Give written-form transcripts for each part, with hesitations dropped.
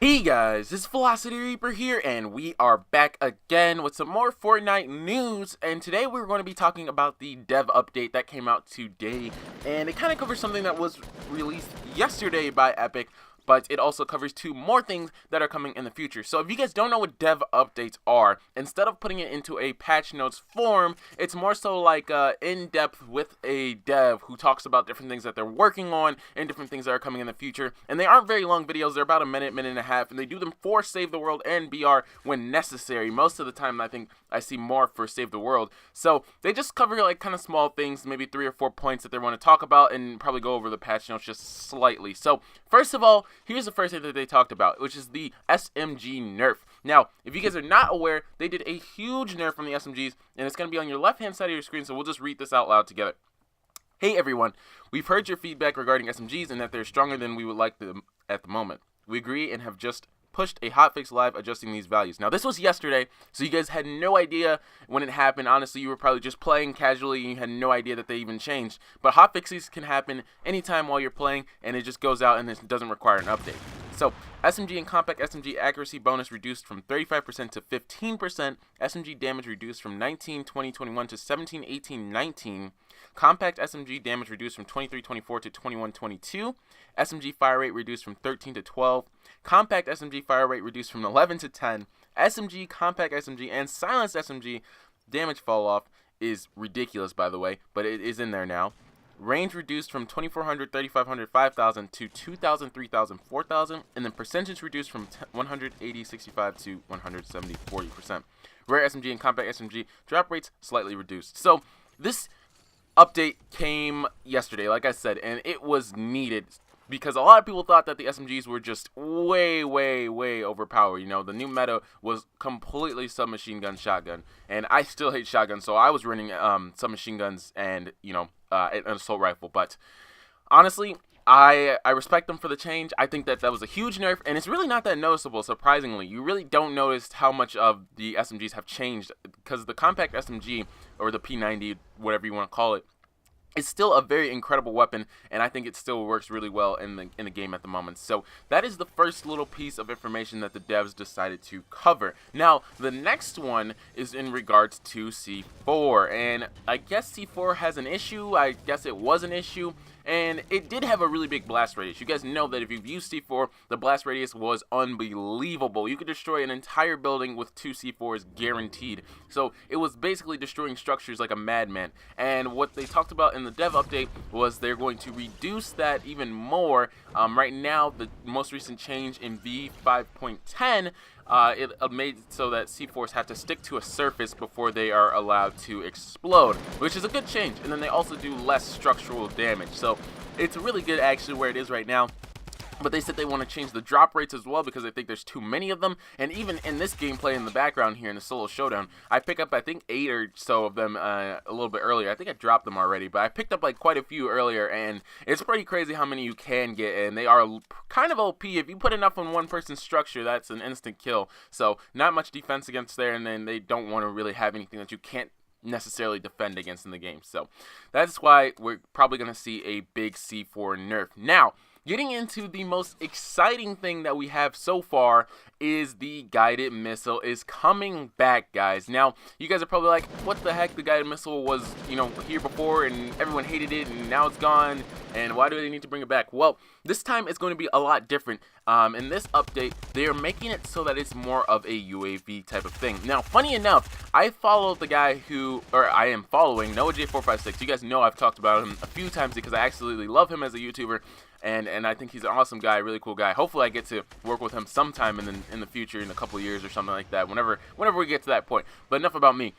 Hey guys, this is Velocity Reaper here, and we are back again with some more Fortnite news. And today we're going to be talking about the dev update that came out today, and it kind of covers something that was released yesterday by Epic, but it also covers two more things that are coming in the future. So if you guys don't know what dev updates are, instead of putting it into a patch notes form, it's more so like in-depth with a dev who talks about different things that they're working on and different things that are coming in the future. And they aren't very long videos. They're about a minute, minute and a half, and they do them for Save the World and BR when necessary. Most of the time, I think I see more for Save the World. So they just cover like kind of small things, maybe 3 or 4 points that they want to talk about, and probably go over the patch notes just slightly. So first of all, here's the first thing that they talked about, which is the SMG nerf. Now, if you guys are not aware, they did a huge nerf on the SMGs, and it's going to be on your left-hand side of your screen, so we'll just read this out loud together. Hey everyone, we've heard your feedback regarding SMGs and that they're stronger than we would like them at the moment. We agree and have just pushed a hotfix live adjusting these values. Now this was yesterday, so you guys had no idea when it happened. Honestly, you were probably just playing casually and you had no idea that they even changed. But hotfixes can happen anytime while you're playing, and it just goes out and it doesn't require an update. So SMG and compact SMG accuracy bonus reduced from 35% to 15%. SMG damage reduced from 19, 20, 21 to 17, 18, 19. Compact SMG damage reduced from 23, 24 to 21, 22. SMG fire rate reduced from 13 to 12. Compact SMG fire rate reduced from 11 to 10. SMG, compact SMG, and silenced SMG damage fall off is ridiculous, by the way, but it is in there now. Range reduced from 2400, 3500, 5000 to 2000, 3000, 4000, and then percentage reduced from 180, 65 to 170, 40%. Rare SMG and compact SMG drop rates slightly reduced. So this update came yesterday, like I said, and it was needed because a lot of people thought that the SMGs were just way overpowered. You know, the new meta was completely submachine gun shotgun, and I still hate shotguns, so I was running submachine guns and, you know, an assault rifle. But honestly, I respect them for the change. I think that was a huge nerf, and it's really not that noticeable, surprisingly. You really don't notice how much of the SMGs have changed, because the compact SMG, or the P90, whatever you want to call it, it's still a very incredible weapon, and I think it still works really well in the game at the moment. So that is the first little piece of information that the devs decided to cover. Now, the next one is in regards to C4, and I guess C4 has an issue. I guess it was an issue, and it did have a really big blast radius. You guys know that if you've used C4, the blast radius was unbelievable. You could destroy an entire building with 2 C4s guaranteed. So it was basically destroying structures like a madman. And what they talked about in the dev update was they're going to reduce that even more. Right now, the most recent change in V5.10, it made so that C4s have to stick to a surface before they are allowed to explode, which is a good change. And then they also do less structural damage. So it's really good actually where it is right now. But they said they want to change the drop rates as well because they think there's too many of them. And even in this gameplay in the background here in the solo showdown, I pick up I think 8 or so of them a little bit earlier. I think I dropped them already, but I picked up like quite a few earlier, and it's pretty crazy how many you can get, and they are kind of OP. If you put enough on one person's structure, that's an instant kill. So not much defense against there, and then they don't want to really have anything that you can't necessarily defend against in the game. So that's why we're probably going to see a big C4 nerf. Now, getting into the most exciting thing that we have so far is the guided missile is coming back, guys. Now, you guys are probably like, what the heck? The guided missile was, you know, here before and everyone hated it and now it's gone, and why do they need to bring it back? Well, this time it's going to be a lot different. In this update, they are making it so that it's more of a UAV type of thing. Now, funny enough, I followed the guy who, or I am following NoahJ456. You guys know I've talked about him a few times because I absolutely love him as a YouTuber. And I think he's an awesome guy, really cool guy. Hopefully I get to work with him sometime in the future, in a couple of years or something like that, whenever we get to that point. But enough about me.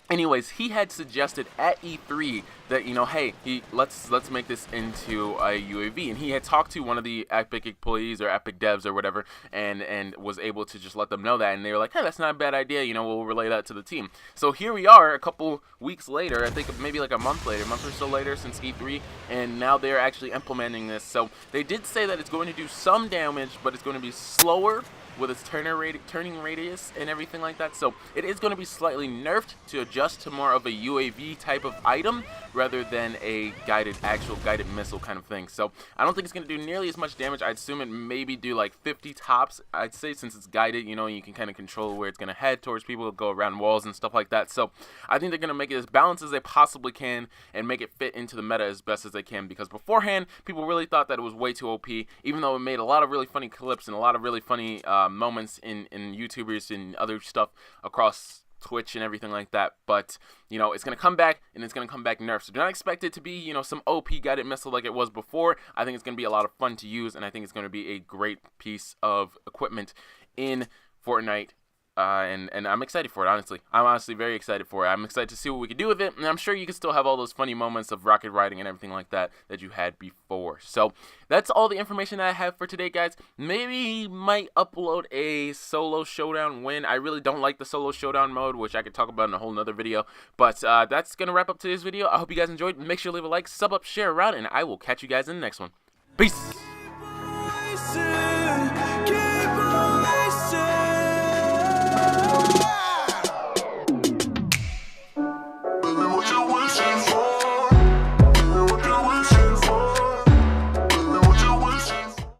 Anyways, he had suggested at E3 that, you know, hey, let's make this into a UAV, and he had talked to one of the Epic employees or Epic devs or whatever, and was able to just let them know that, and they were like, hey, that's not a bad idea, you know, we'll relay that to the team. So here we are, a couple weeks later, I think maybe like a month or so later since E3, and now they're actually implementing this. So they did say that it's going to do some damage, but it's going to be slower with its turning radius and everything like that. So it is going to be slightly nerfed to adjust to more of a UAV type of item rather than a actual guided missile kind of thing. So I don't think it's going to do nearly as much damage. I'd assume it maybe do like 50 tops, I'd say, since it's guided. You know, you can kind of control where it's going to head towards people, go around walls and stuff like that. So I think they're going to make it as balanced as they possibly can and make it fit into the meta as best as they can, because beforehand people really thought that it was way too OP, even though it made a lot of really funny clips and a lot of really funny moments in YouTubers and other stuff across Twitch and everything like that. But you know, it's gonna come back, and it's gonna come back nerfed. So do not expect it to be, you know, some OP guided missile like it was before. I think it's gonna be a lot of fun to use, and I think it's gonna be a great piece of equipment in Fortnite. And I'm excited for it, honestly. I'm honestly very excited for it. I'm excited to see what we can do with it, and I'm sure you can still have all those funny moments of rocket riding and everything like that that you had before. So that's all the information that I have for today, guys. Maybe might upload a solo showdown win. I really don't like the solo showdown mode, which I could talk about in a whole nother video. But that's going to wrap up today's video. I hope you guys enjoyed. Make sure to leave a like, sub up, share around, and I will catch you guys in the next one. Peace!